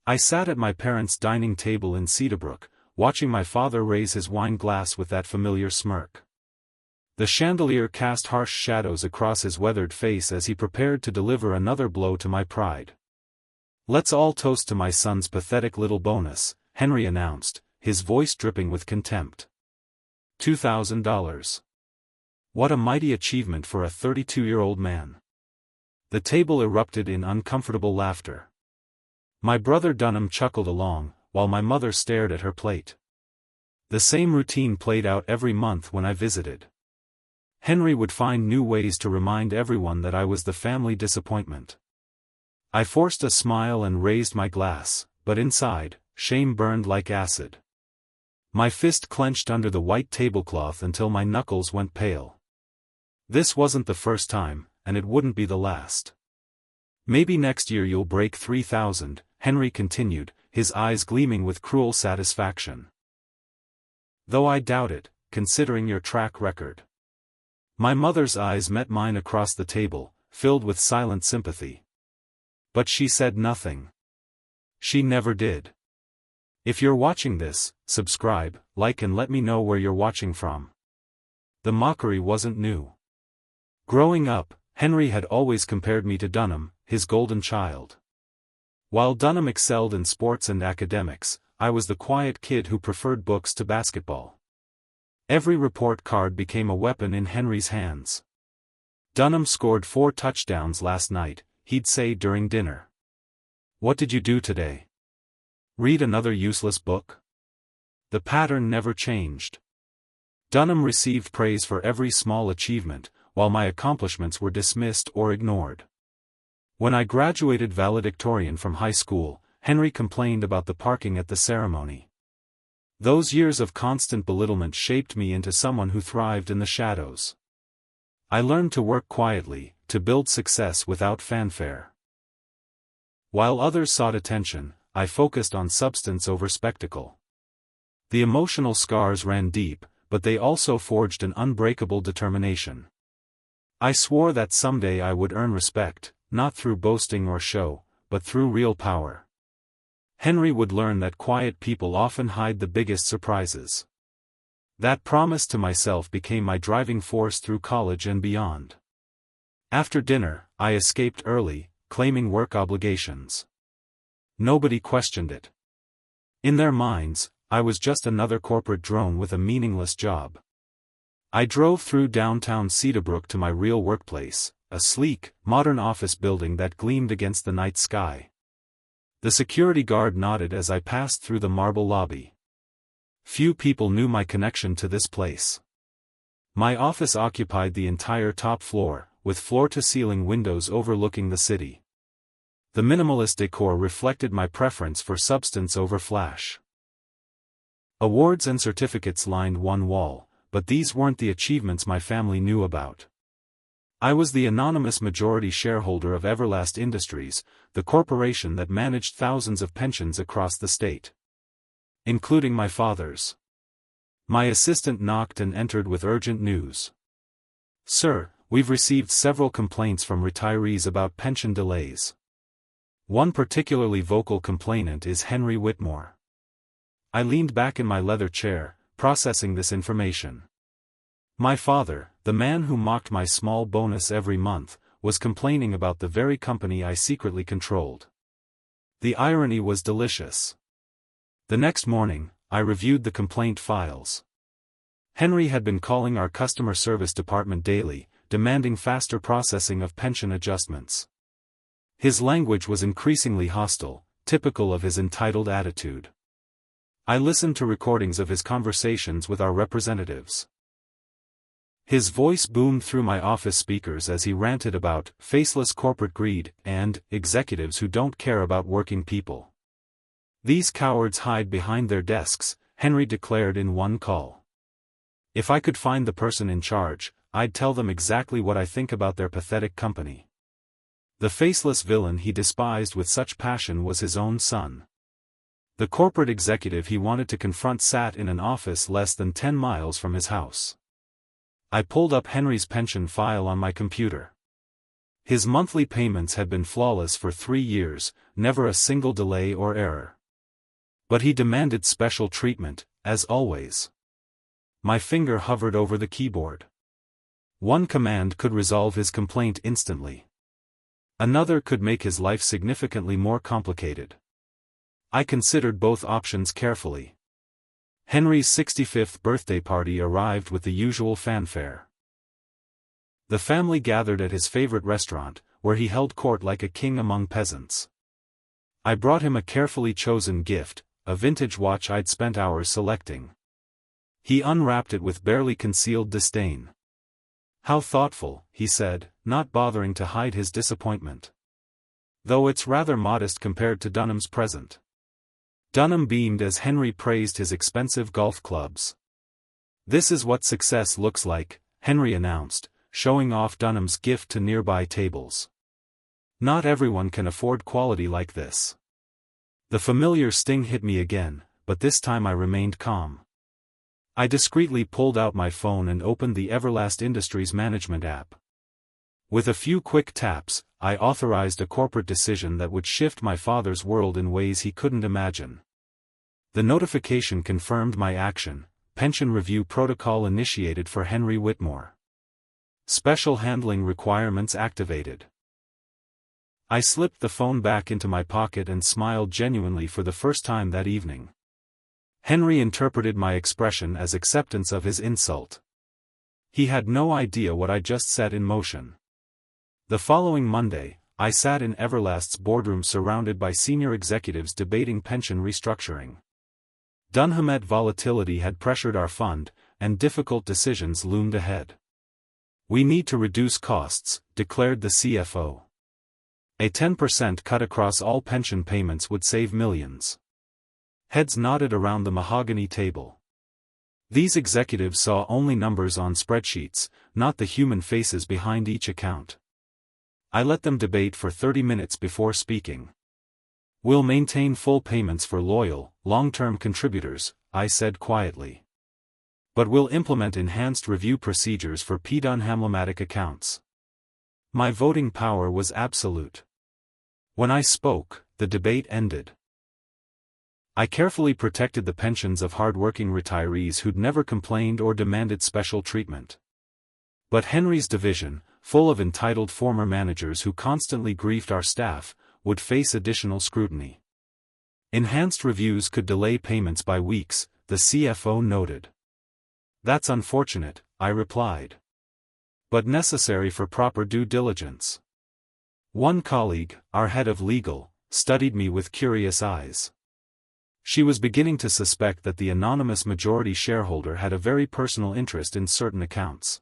I sat at my parents' dining table in Cedarbrook, watching my father raise his wine glass with that familiar smirk. The chandelier cast harsh shadows across his weathered face as he prepared to deliver another blow to my pride. "Let's all toast to my son's pathetic little bonus," Henry announced, his voice dripping with contempt. $2,000. What a mighty achievement for a 32-year-old man. The table erupted in uncomfortable laughter. My brother Dunham chuckled along, while my mother stared at her plate. The same routine played out every month when I visited. Henry would find new ways to remind everyone that I was the family disappointment. I forced a smile and raised my glass, but inside, shame burned like acid. My fist clenched under the white tablecloth until my knuckles went pale. This wasn't the first time, and it wouldn't be the last. "Maybe next year you'll break 3,000, Henry continued, his eyes gleaming with cruel satisfaction. "Though I doubt it, considering your track record." My mother's eyes met mine across the table, filled with silent sympathy. But she said nothing. She never did. If you're watching this, subscribe, like and let me know where you're watching from. The mockery wasn't new. Growing up, Henry had always compared me to Dunham, his golden child. While Dunham excelled in sports and academics, I was the quiet kid who preferred books to basketball. Every report card became a weapon in Henry's hands. "Dunham scored 4 touchdowns last night," he'd say during dinner. "What did you do today? Read another useless book?" The pattern never changed. Dunham received praise for every small achievement, while my accomplishments were dismissed or ignored. When I graduated valedictorian from high school, Henry complained about the parking at the ceremony. Those years of constant belittlement shaped me into someone who thrived in the shadows. I learned to work quietly, to build success without fanfare. While others sought attention, I focused on substance over spectacle. The emotional scars ran deep, but they also forged an unbreakable determination. I swore that someday I would earn respect, not through boasting or show, but through real power. Henry would learn that quiet people often hide the biggest surprises. That promise to myself became my driving force through college and beyond. After dinner, I escaped early, claiming work obligations. Nobody questioned it. In their minds, I was just another corporate drone with a meaningless job. I drove through downtown Cedarbrook to my real workplace, a sleek, modern office building that gleamed against the night sky. The security guard nodded as I passed through the marble lobby. Few people knew my connection to this place. My office occupied the entire top floor, with floor-to-ceiling windows overlooking the city. The minimalist decor reflected my preference for substance over flash. Awards and certificates lined one wall, but these weren't the achievements my family knew about. I was the anonymous majority shareholder of Everlast Industries, the corporation that managed thousands of pensions across the state, including my father's. My assistant knocked and entered with urgent news. "Sir, we've received several complaints from retirees about pension delays. One particularly vocal complainant is Henry Whitmore." I leaned back in my leather chair, processing this information. My father, the man who mocked my small bonus every month, was complaining about the very company I secretly controlled. The irony was delicious. The next morning, I reviewed the complaint files. Henry had been calling our customer service department daily, demanding faster processing of pension adjustments. His language was increasingly hostile, typical of his entitled attitude. I listened to recordings of his conversations with our representatives. His voice boomed through my office speakers as he ranted about faceless corporate greed and executives who don't care about working people. "These cowards hide behind their desks," Henry declared in one call. "If I could find the person in charge, I'd tell them exactly what I think about their pathetic company." The faceless villain he despised with such passion was his own son. The corporate executive he wanted to confront sat in an office less than 10 miles from his house. I pulled up Henry's pension file on my computer. His monthly payments had been flawless for 3 years, never a single delay or error. But he demanded special treatment, as always. My finger hovered over the keyboard. One command could resolve his complaint instantly. Another could make his life significantly more complicated. I considered both options carefully. Henry's 65th birthday party arrived with the usual fanfare. The family gathered at his favorite restaurant, where he held court like a king among peasants. I brought him a carefully chosen gift, a vintage watch I'd spent hours selecting. He unwrapped it with barely concealed disdain. "How thoughtful," he said, not bothering to hide his disappointment. "Though it's rather modest compared to Dunham's present." Dunham beamed as Henry praised his expensive golf clubs. "This is what success looks like," Henry announced, showing off Dunham's gift to nearby tables. "Not everyone can afford quality like this." The familiar sting hit me again, but this time I remained calm. I discreetly pulled out my phone and opened the Everlast Industries Management app. With a few quick taps, I authorized a corporate decision that would shift my father's world in ways he couldn't imagine. The notification confirmed my action: pension review protocol initiated for Henry Whitmore. Special handling requirements activated. I slipped the phone back into my pocket and smiled genuinely for the first time that evening. Henry interpreted my expression as acceptance of his insult. He had no idea what I just set in motion. The following Monday, I sat in Everlast's boardroom surrounded by senior executives debating pension restructuring. Dunham volatility had pressured our fund, and difficult decisions loomed ahead. "We need to reduce costs," declared the CFO. A 10% cut across all pension payments would save millions. Heads nodded around the mahogany table. These executives saw only numbers on spreadsheets, not the human faces behind each account. I let them debate for 30 minutes before speaking. "We'll maintain full payments for loyal, long-term contributors," I said quietly. "But we'll implement enhanced review procedures for Dunham-lematic accounts." My voting power was absolute. When I spoke, the debate ended. I carefully protected the pensions of hard-working retirees who'd never complained or demanded special treatment. But Henry's division, full of entitled former managers who constantly griefed our staff, would face additional scrutiny. Enhanced reviews could delay payments by weeks, the CFO noted. "That's unfortunate," I replied. "But necessary for proper due diligence." One colleague, our head of legal, studied me with curious eyes. She was beginning to suspect that the anonymous majority shareholder had a very personal interest in certain accounts.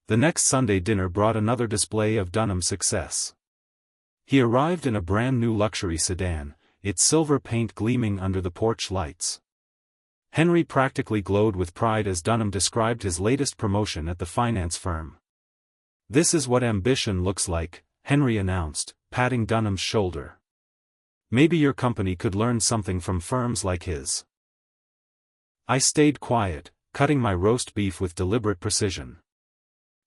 The next Sunday dinner brought another display of Dunham's success. He arrived in a brand new luxury sedan, its silver paint gleaming under the porch lights. Henry practically glowed with pride as Dunham described his latest promotion at the finance firm. "This is what ambition looks like," Henry announced, patting Dunham's shoulder. "Maybe your company could learn something from firms like his." I stayed quiet, cutting my roast beef with deliberate precision.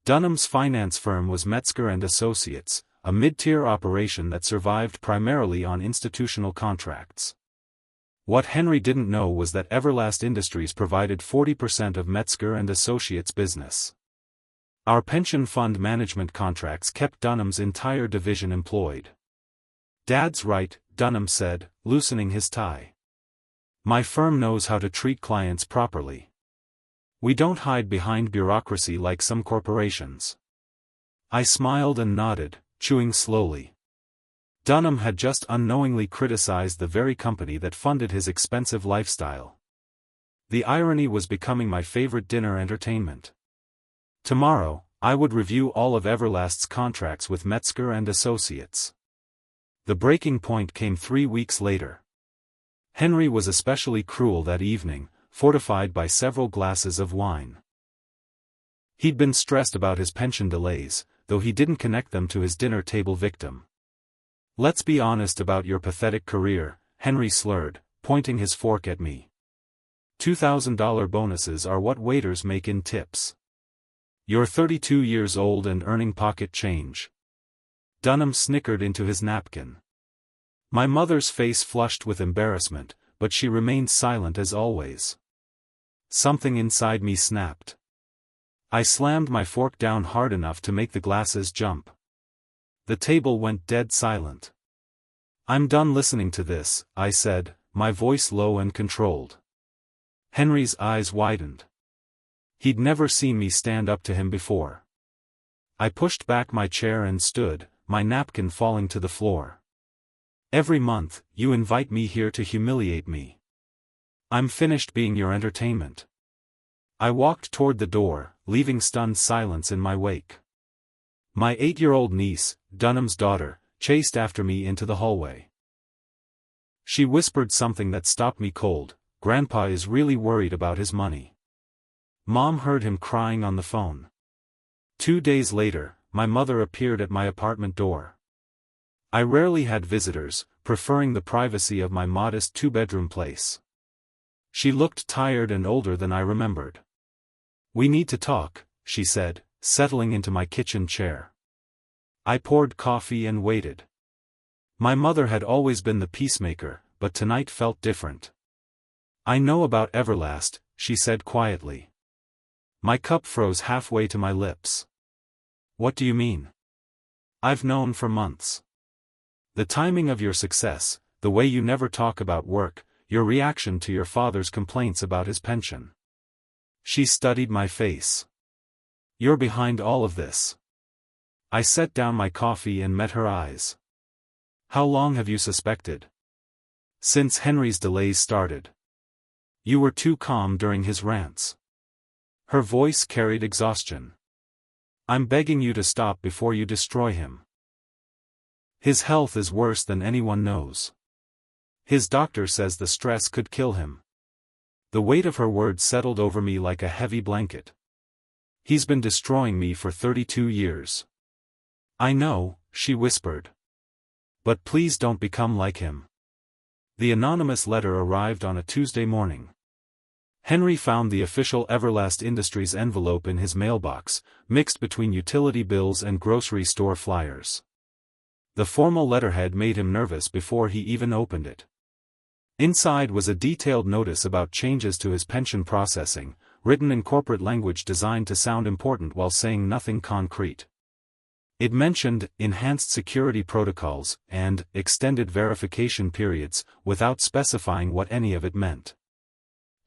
Dunham's finance firm was Metzger and Associates, a mid-tier operation that survived primarily on institutional contracts. What Henry didn't know was that Everlast Industries provided 40% of Metzger and Associates' business. Our pension fund management contracts kept Dunham's entire division employed. "Dad's right," Dunham said, loosening his tie. "My firm knows how to treat clients properly. We don't hide behind bureaucracy like some corporations." I smiled and nodded, chewing slowly. Dunham had just unknowingly criticized the very company that funded his expensive lifestyle. The irony was becoming my favorite dinner entertainment. Tomorrow, I would review all of Everlast's contracts with Metzger and Associates. The breaking point came 3 weeks later. Henry was especially cruel that evening, fortified by several glasses of wine. He'd been stressed about his pension delays, though he didn't connect them to his dinner table victim. "Let's be honest about your pathetic career," Henry slurred, pointing his fork at me. $2,000 bonuses are what waiters make in tips. You're 32 years old and earning pocket change. Dunham snickered into his napkin. My mother's face flushed with embarrassment, but she remained silent as always. Something inside me snapped. I slammed my fork down hard enough to make the glasses jump. The table went dead silent. "I'm done listening to this," I said, my voice low and controlled. Henry's eyes widened. He'd never seen me stand up to him before. I pushed back my chair and stood, my napkin falling to the floor. "Every month, you invite me here to humiliate me. I'm finished being your entertainment." I walked toward the door, leaving stunned silence in my wake. My 8-year-old niece, Dunham's daughter, chased after me into the hallway. She whispered something that stopped me cold. "Grandpa is really worried about his money." Mom heard him crying on the phone. 2 days later, my mother appeared at my apartment door. I rarely had visitors, preferring the privacy of my modest 2-bedroom place. She looked tired and older than I remembered. "We need to talk," she said, settling into my kitchen chair. I poured coffee and waited. My mother had always been the peacemaker, but tonight felt different. "I know about Everlast," she said quietly. My cup froze halfway to my lips. "What do you mean?" "I've known for months. The timing of your success, the way you never talk about work, your reaction to your father's complaints about his pension." She studied my face. "You're behind all of this." I set down my coffee and met her eyes. "How long have you suspected?" "Since Henry's delays started. You were too calm during his rants." Her voice carried exhaustion. "I'm begging you to stop before you destroy him. His health is worse than anyone knows. His doctor says the stress could kill him." The weight of her words settled over me like a heavy blanket. "He's been destroying me for 32 years. "I know," she whispered. "But please don't become like him." The anonymous letter arrived on a Tuesday morning. Henry found the official Everlast Industries envelope in his mailbox, mixed between utility bills and grocery store flyers. The formal letterhead made him nervous before he even opened it. Inside was a detailed notice about changes to his pension processing, written in corporate language designed to sound important while saying nothing concrete. It mentioned enhanced security protocols and extended verification periods, without specifying what any of it meant.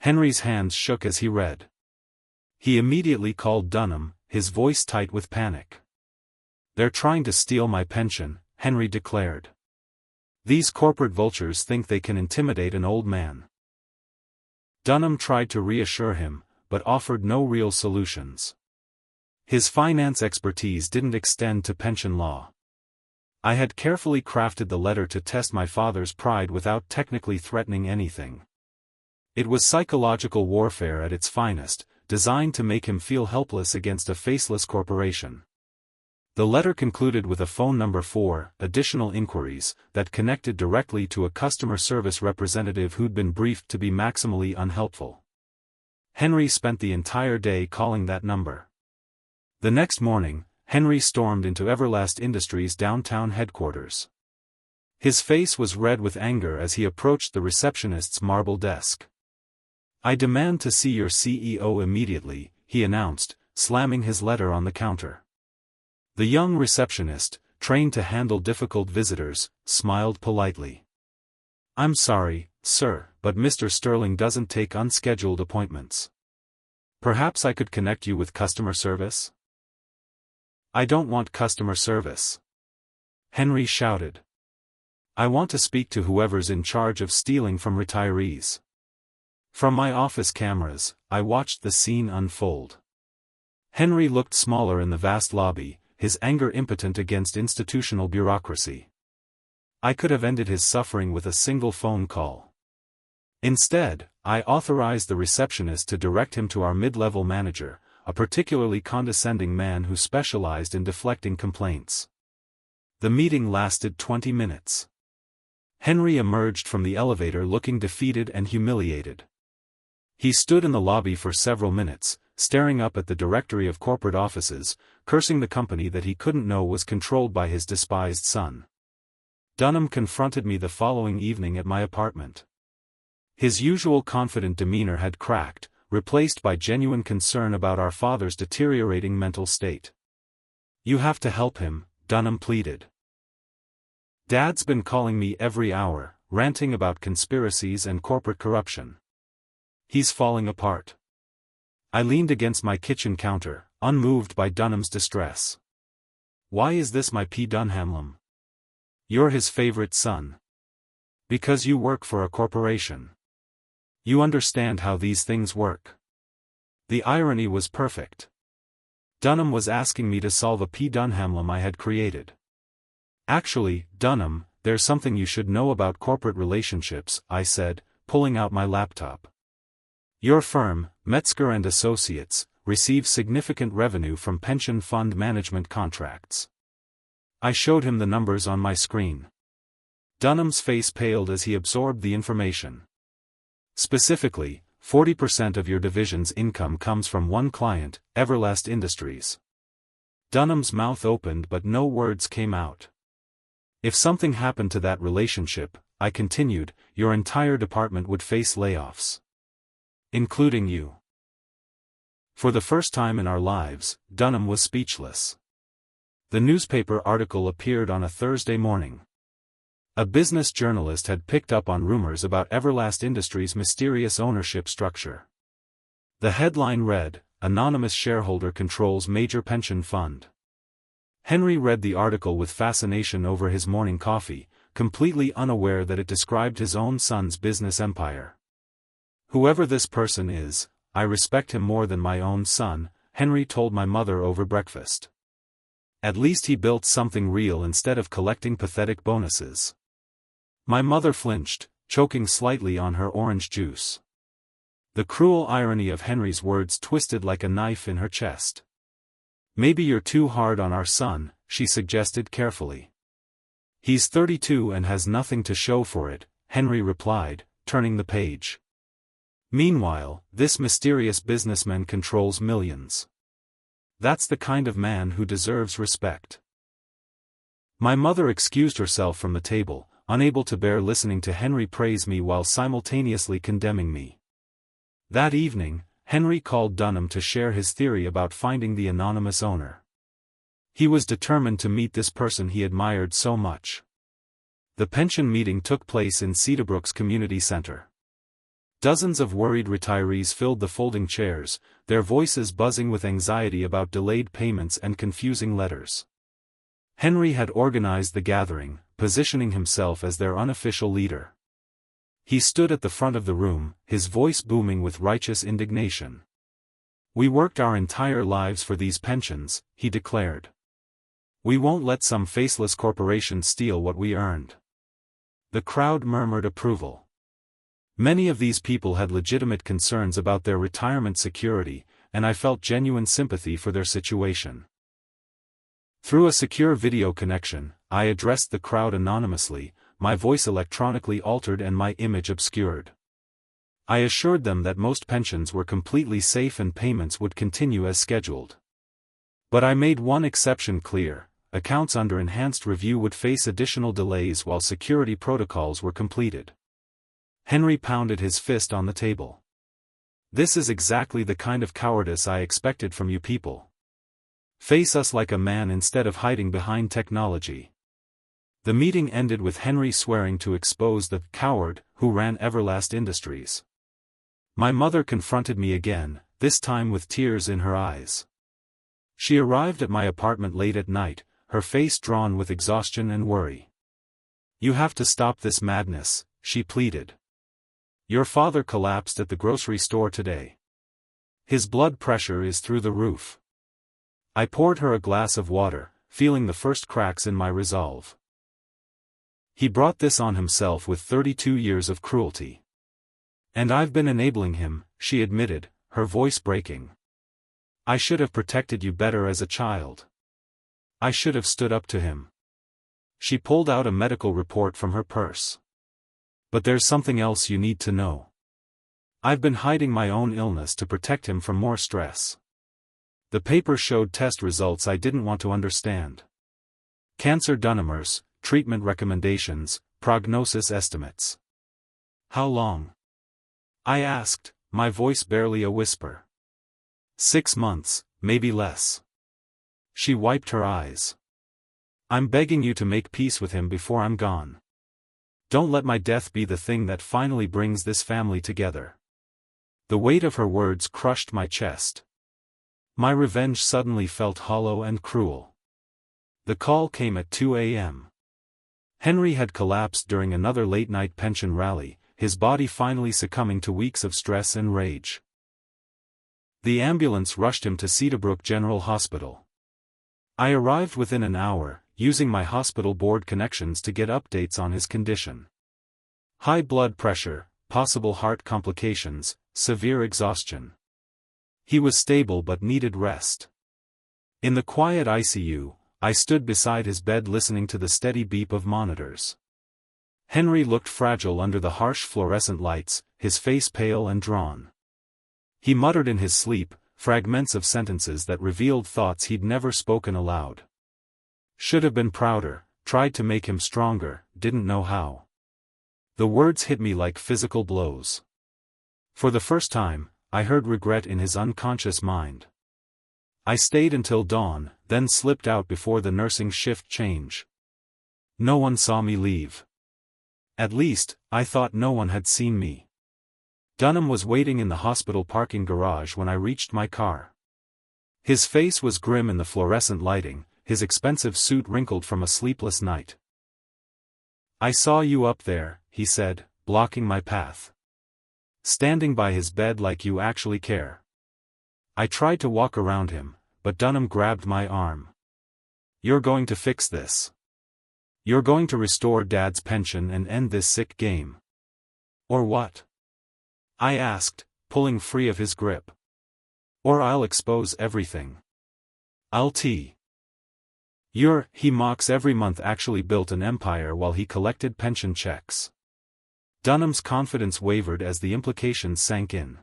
Henry's hands shook as he read. He immediately called Dunham, his voice tight with panic. "They're trying to steal my pension," Henry declared. "These corporate vultures think they can intimidate an old man." Dunham tried to reassure him, but offered no real solutions. His finance expertise didn't extend to pension law. I had carefully crafted the letter to test my father's pride without technically threatening anything. It was psychological warfare at its finest, designed to make him feel helpless against a faceless corporation. The letter concluded with a phone number for additional inquiries that connected directly to a customer service representative who'd been briefed to be maximally unhelpful. Henry spent the entire day calling that number. The next morning, Henry stormed into Everlast Industries' downtown headquarters. His face was red with anger as he approached the receptionist's marble desk. "I demand to see your CEO immediately," he announced, slamming his letter on the counter. The young receptionist, trained to handle difficult visitors, smiled politely. "I'm sorry, sir, but Mr. Sterling doesn't take unscheduled appointments. Perhaps I could connect you with customer service?" "I don't want customer service," Henry shouted. "I want to speak to whoever's in charge of stealing from retirees." From my office cameras, I watched the scene unfold. Henry looked smaller in the vast lobby, his anger impotent against institutional bureaucracy. I could have ended his suffering with a single phone call. Instead, I authorized the receptionist to direct him to our mid-level manager, a particularly condescending man who specialized in deflecting complaints. The meeting lasted 20 minutes. Henry emerged from the elevator looking defeated and humiliated. He stood in the lobby for several minutes, staring up at the directory of corporate offices, cursing the company that he couldn't know was controlled by his despised son. Dunham confronted me the following evening at my apartment. His usual confident demeanor had cracked, replaced by genuine concern about our father's deteriorating mental state. "You have to help him," Dunham pleaded. "Dad's been calling me every hour, ranting about conspiracies and corporate corruption. He's falling apart." I leaned against my kitchen counter, unmoved by Dunham's distress. "Why is this my P. Dunhamlum? You're his favorite son. Because you work for a corporation. You understand how these things work." The irony was perfect. Dunham was asking me to solve a P. Dunhamlum I had created. "Actually, Dunham, there's something you should know about corporate relationships," I said, pulling out my laptop. "Your firm, Metzger & Associates, receives significant revenue from pension fund management contracts." I showed him the numbers on my screen. Dunham's face paled as he absorbed the information. "Specifically, 40% of your division's income comes from one client, Everlast Industries." Dunham's mouth opened but no words came out. "If something happened to that relationship," I continued, "your entire department would face layoffs. Including you." For the first time in our lives, Dunham was speechless. The newspaper article appeared on a Thursday morning. A business journalist had picked up on rumors about Everlast Industries' mysterious ownership structure. The headline read, "Anonymous Shareholder Controls Major Pension Fund." Henry read the article with fascination over his morning coffee, completely unaware that it described his own son's business empire. "Whoever this person is, I respect him more than my own son," Henry told my mother over breakfast. "At least he built something real instead of collecting pathetic bonuses." My mother flinched, choking slightly on her orange juice. The cruel irony of Henry's words twisted like a knife in her chest. "Maybe you're too hard on our son," she suggested carefully. "He's 32 and has nothing to show for it," Henry replied, turning the page. "Meanwhile, this mysterious businessman controls millions. That's the kind of man who deserves respect." My mother excused herself from the table, unable to bear listening to Henry praise me while simultaneously condemning me. That evening, Henry called Dunham to share his theory about finding the anonymous owner. He was determined to meet this person he admired so much. The pension meeting took place in Cedarbrook's community center. Dozens of worried retirees filled the folding chairs, their voices buzzing with anxiety about delayed payments and confusing letters. Henry had organized the gathering, positioning himself as their unofficial leader. He stood at the front of the room, his voice booming with righteous indignation. "We worked our entire lives for these pensions," he declared. "We won't let some faceless corporation steal what we earned." The crowd murmured approval. Many of these people had legitimate concerns about their retirement security, and I felt genuine sympathy for their situation. Through a secure video connection, I addressed the crowd anonymously, my voice electronically altered and my image obscured. I assured them that most pensions were completely safe and payments would continue as scheduled. But I made one exception clear: accounts under enhanced review would face additional delays while security protocols were completed. Henry pounded his fist on the table. "This is exactly the kind of cowardice I expected from you people. Face us like a man instead of hiding behind technology." The meeting ended with Henry swearing to expose the coward who ran Everlast Industries. My mother confronted me again, this time with tears in her eyes. She arrived at my apartment late at night, her face drawn with exhaustion and worry. "You have to stop this madness," she pleaded. "Your father collapsed at the grocery store today. His blood pressure is through the roof." I poured her a glass of water, feeling the first cracks in my resolve. "He brought this on himself with 32 years of cruelty. And I've been enabling him," she admitted, her voice breaking. "I should have protected you better as a child. I should have stood up to him." She pulled out a medical report from her purse. "But there's something else you need to know. I've been hiding my own illness to protect him from more stress. The paper showed test results I didn't want to understand. Cancer Dunhamers, treatment recommendations, prognosis estimates. How long? I asked, my voice barely a whisper. 6 months, maybe less. She wiped her eyes. I'm begging you to make peace with him before I'm gone. Don't let my death be the thing that finally brings this family together. The weight of her words crushed my chest. My revenge suddenly felt hollow and cruel. The call came at 2 a.m. Henry had collapsed during another late-night pension rally, his body finally succumbing to weeks of stress and rage. The ambulance rushed him to Cedarbrook General Hospital. I arrived within an hour, using my hospital board connections to get updates on his condition. High blood pressure, possible heart complications, severe exhaustion. He was stable but needed rest. In the quiet ICU, I stood beside his bed listening to the steady beep of monitors. Henry looked fragile under the harsh fluorescent lights, his face pale and drawn. He muttered in his sleep, fragments of sentences that revealed thoughts he'd never spoken aloud. Should have been prouder, tried to make him stronger, didn't know how. The words hit me like physical blows. For the first time, I heard regret in his unconscious mind. I stayed until dawn, then slipped out before the nursing shift change. No one saw me leave. At least, I thought no one had seen me. Dunham was waiting in the hospital parking garage when I reached my car. His face was grim in the fluorescent lighting, his expensive suit wrinkled from a sleepless night. I saw you up there, he said, blocking my path. Standing by his bed like you actually care. I tried to walk around him, but Dunham grabbed my arm. You're going to fix this. You're going to restore Dad's pension and end this sick game. Or what? I asked, pulling free of his grip. Or I'll expose everything. He mocks every month actually built an empire while he collected pension checks. Dunham's confidence wavered as the implications sank in.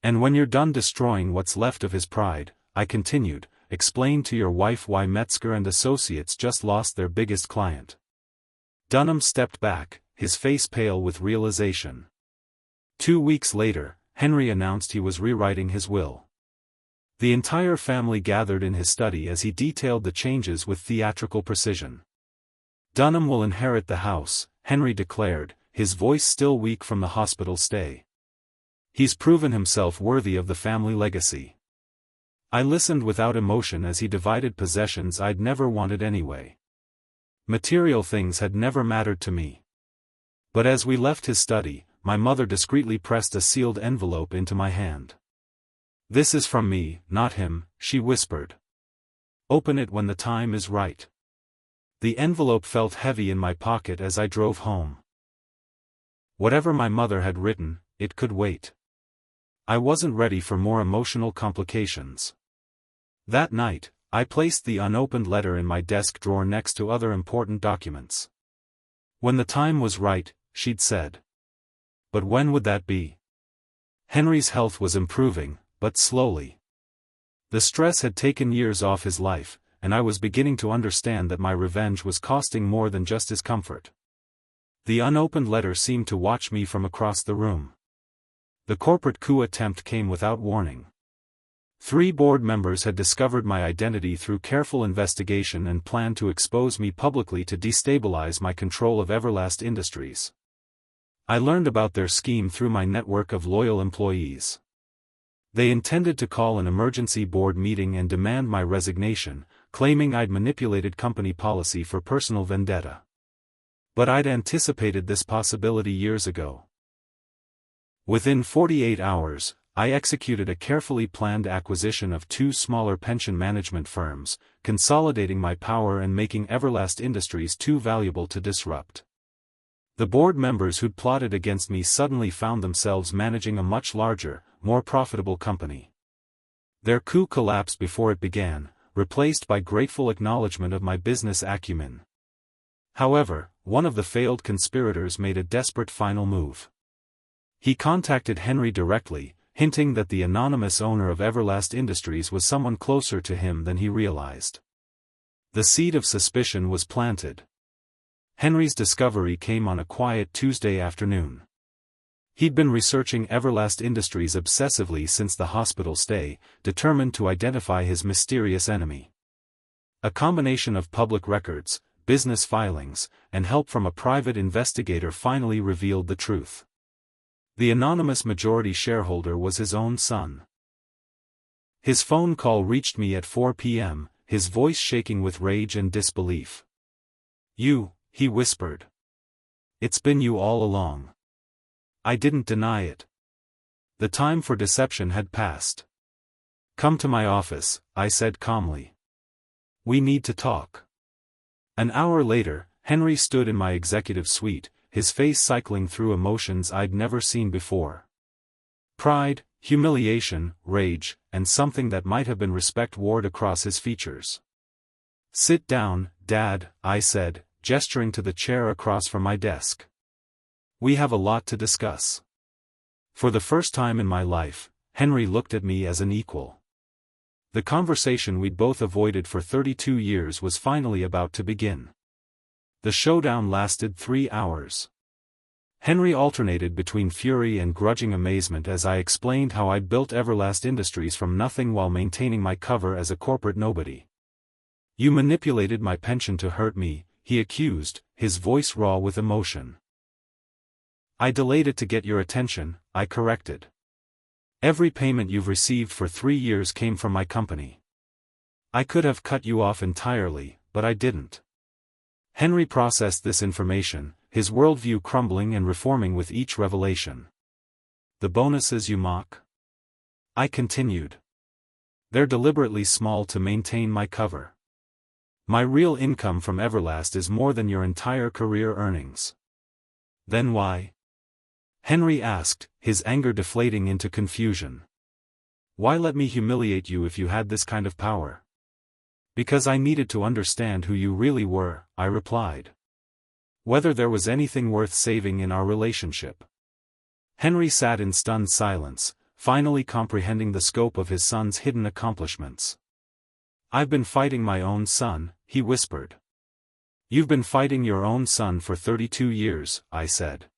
And when you're done destroying what's left of his pride, I continued, explain to your wife why Metzger and Associates just lost their biggest client. Dunham stepped back, his face pale with realization. 2 weeks later, Henry announced he was rewriting his will. The entire family gathered in his study as he detailed the changes with theatrical precision. Dunham will inherit the house, Henry declared, his voice still weak from the hospital stay. He's proven himself worthy of the family legacy. I listened without emotion as he divided possessions I'd never wanted anyway. Material things had never mattered to me. But as we left his study, my mother discreetly pressed a sealed envelope into my hand. This is from me, not him, she whispered. Open it when the time is right. The envelope felt heavy in my pocket as I drove home. Whatever my mother had written, it could wait. I wasn't ready for more emotional complications. That night, I placed the unopened letter in my desk drawer next to other important documents. When the time was right, she'd said. But when would that be? Henry's health was improving, but slowly. The stress had taken years off his life, and I was beginning to understand that my revenge was costing more than just his comfort. The unopened letter seemed to watch me from across the room. The corporate coup attempt came without warning. 3 board members had discovered my identity through careful investigation and planned to expose me publicly to destabilize my control of Everlast Industries. I learned about their scheme through my network of loyal employees. They intended to call an emergency board meeting and demand my resignation, claiming I'd manipulated company policy for personal vendetta. But I'd anticipated this possibility years ago. Within 48 hours, I executed a carefully planned acquisition of 2 smaller pension management firms, consolidating my power and making Everlast Industries too valuable to disrupt. The board members who'd plotted against me suddenly found themselves managing a much larger, more profitable company. Their coup collapsed before it began, replaced by grateful acknowledgement of my business acumen. However, one of the failed conspirators made a desperate final move. He contacted Henry directly, hinting that the anonymous owner of Everlast Industries was someone closer to him than he realized. The seed of suspicion was planted. Henry's discovery came on a quiet Tuesday afternoon. He'd been researching Everlast Industries obsessively since the hospital stay, determined to identify his mysterious enemy. A combination of public records, business filings, and help from a private investigator finally revealed the truth. The anonymous majority shareholder was his own son. His phone call reached me at 4 p.m., his voice shaking with rage and disbelief. "You," he whispered. "It's been you all along." I didn't deny it. The time for deception had passed. "Come to my office," I said calmly. "We need to talk." An hour later, Henry stood in my executive suite, his face cycling through emotions I'd never seen before. Pride, humiliation, rage, and something that might have been respect warred across his features. "Sit down, Dad," I said, gesturing to the chair across from my desk. "We have a lot to discuss." For the first time in my life, Henry looked at me as an equal. The conversation we'd both avoided for 32 years was finally about to begin. The showdown lasted 3 hours. Henry alternated between fury and grudging amazement as I explained how I'd built Everlast Industries from nothing while maintaining my cover as a corporate nobody. "You manipulated my pension to hurt me," he accused, his voice raw with emotion. "I delayed it to get your attention," I corrected. "Every payment you've received for 3 years came from my company. I could have cut you off entirely, but I didn't." Henry processed this information, his worldview crumbling and reforming with each revelation. "The bonuses you mock?" I continued. "They're deliberately small to maintain my cover. My real income from Everlast is more than your entire career earnings." "Then why?" Henry asked, his anger deflating into confusion. "Why let me humiliate you if you had this kind of power?" "Because I needed to understand who you really were," I replied. "Whether there was anything worth saving in our relationship." Henry sat in stunned silence, finally comprehending the scope of his son's hidden accomplishments. "I've been fighting my own son," he whispered. "You've been fighting your own son for 32 years, I said.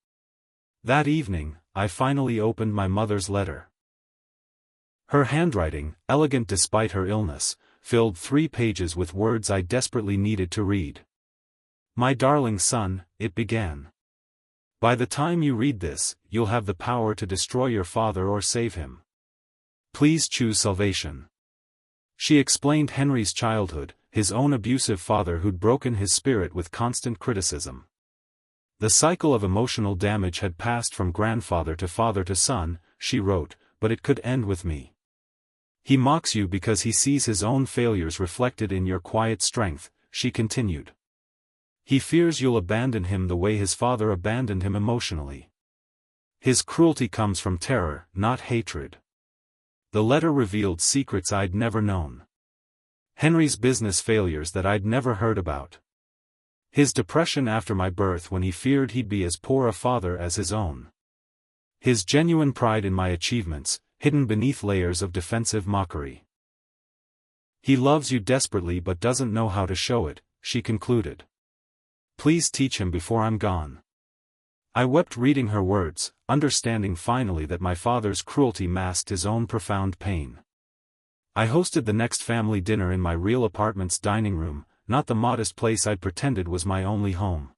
That evening, I finally opened my mother's letter. Her handwriting, elegant despite her illness, filled 3 pages with words I desperately needed to read. "My darling son," it began. "By the time you read this, you'll have the power to destroy your father or save him. Please choose salvation." She explained Henry's childhood, his own abusive father who'd broken his spirit with constant criticism. The cycle of emotional damage had passed from grandfather to son, she wrote, but it could end with me. "He mocks you because he sees his own failures reflected in your quiet strength," she continued. "He fears you'll abandon him the way his father abandoned him emotionally. His cruelty comes from terror, not hatred." The letter revealed secrets I'd never known. Henry's business failures that I'd never heard about. His depression after my birth when he feared he'd be as poor a father as his own. His genuine pride in my achievements, hidden beneath layers of defensive mockery. "He loves you desperately but doesn't know how to show it," she concluded. "Please teach him before I'm gone." I wept reading her words, understanding finally that my father's cruelty masked his own profound pain. I hosted the next family dinner in my real apartment's dining room, not the modest place I'd pretended was my only home.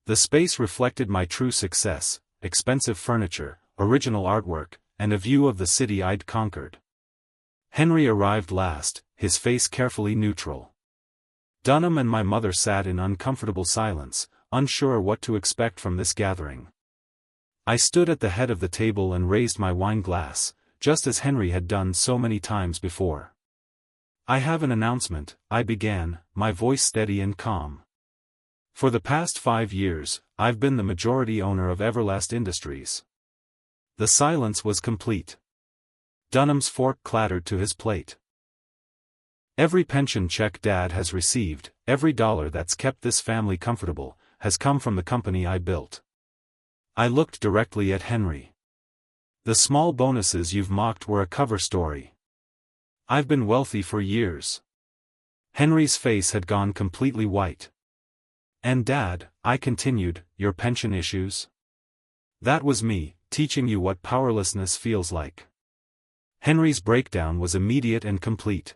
The space reflected my true success, expensive furniture, original artwork, and a view of the city I'd conquered. Henry arrived last, his face carefully neutral. Dunham and my mother sat in uncomfortable silence, unsure what to expect from this gathering. I stood at the head of the table and raised my wine glass, just as Henry had done so many times before. "I have an announcement," I began, my voice steady and calm. "For the past 5 years, I've been the majority owner of Everlast Industries." The silence was complete. Dunham's fork clattered to his plate. "Every pension check Dad has received, every dollar that's kept this family comfortable, has come from the company I built." I looked directly at Henry. The small bonuses you've mocked were a cover story. I've been wealthy for years. Henry's face had gone completely white. And Dad, I continued, your pension issues? That was me, teaching you what powerlessness feels like. Henry's breakdown was immediate and complete.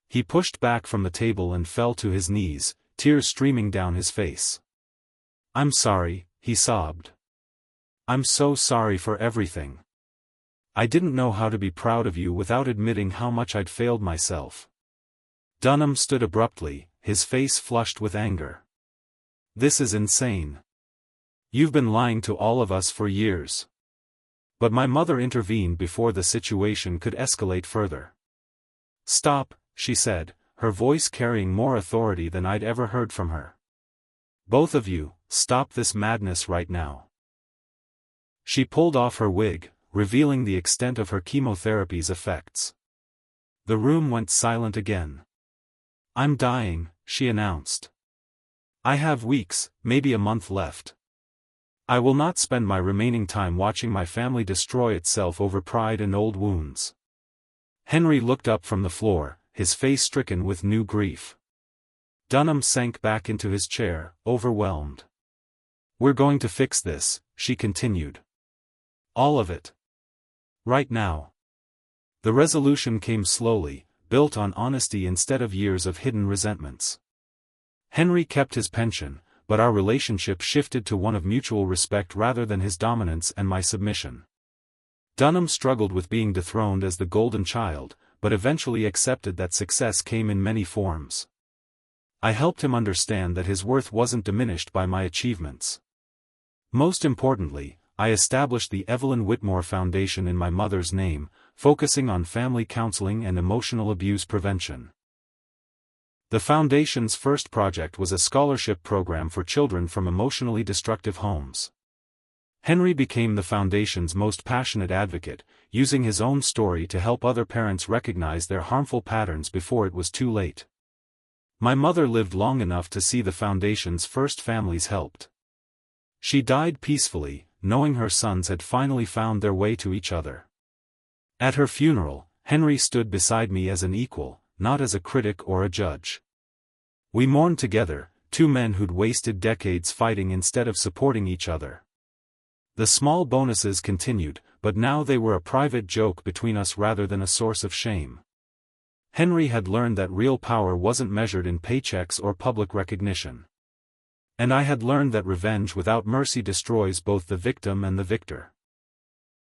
He pushed back from the table and fell to his knees, tears streaming down his face. I'm sorry, he sobbed. I'm so sorry for everything. I didn't know how to be proud of you without admitting how much I'd failed myself. Dunham stood abruptly, his face flushed with anger. This is insane. You've been lying to all of us for years. But my mother intervened before the situation could escalate further. Stop, she said, her voice carrying more authority than I'd ever heard from her. Both of you, stop this madness right now. She pulled off her wig, revealing the extent of her chemotherapy's effects. The room went silent again. I'm dying, she announced. I have weeks, maybe a month left. I will not spend my remaining time watching my family destroy itself over pride and old wounds. Henry looked up from the floor, his face stricken with new grief. Dunham sank back into his chair, overwhelmed. We're going to fix this, she continued. All of it. Right now. The resolution came slowly, built on honesty instead of years of hidden resentments. Henry kept his pension, but our relationship shifted to one of mutual respect rather than his dominance and my submission. Dunham struggled with being dethroned as the golden child, but eventually accepted that success came in many forms. I helped him understand that his worth wasn't diminished by my achievements. Most importantly, I established the Evelyn Whitmore Foundation in my mother's name, focusing on family counseling and emotional abuse prevention. The foundation's first project was a scholarship program for children from emotionally destructive homes. Henry became the foundation's most passionate advocate, using his own story to help other parents recognize their harmful patterns before it was too late. My mother lived long enough to see the foundation's first families helped. She died peacefully, knowing her sons had finally found their way to each other. At her funeral, Henry stood beside me as an equal, not as a critic or a judge. We mourned together, two men who'd wasted decades fighting instead of supporting each other. The small bonuses continued, but now they were a private joke between us rather than a source of shame. Henry had learned that real power wasn't measured in paychecks or public recognition. And I had learned that revenge without mercy destroys both the victim and the victor.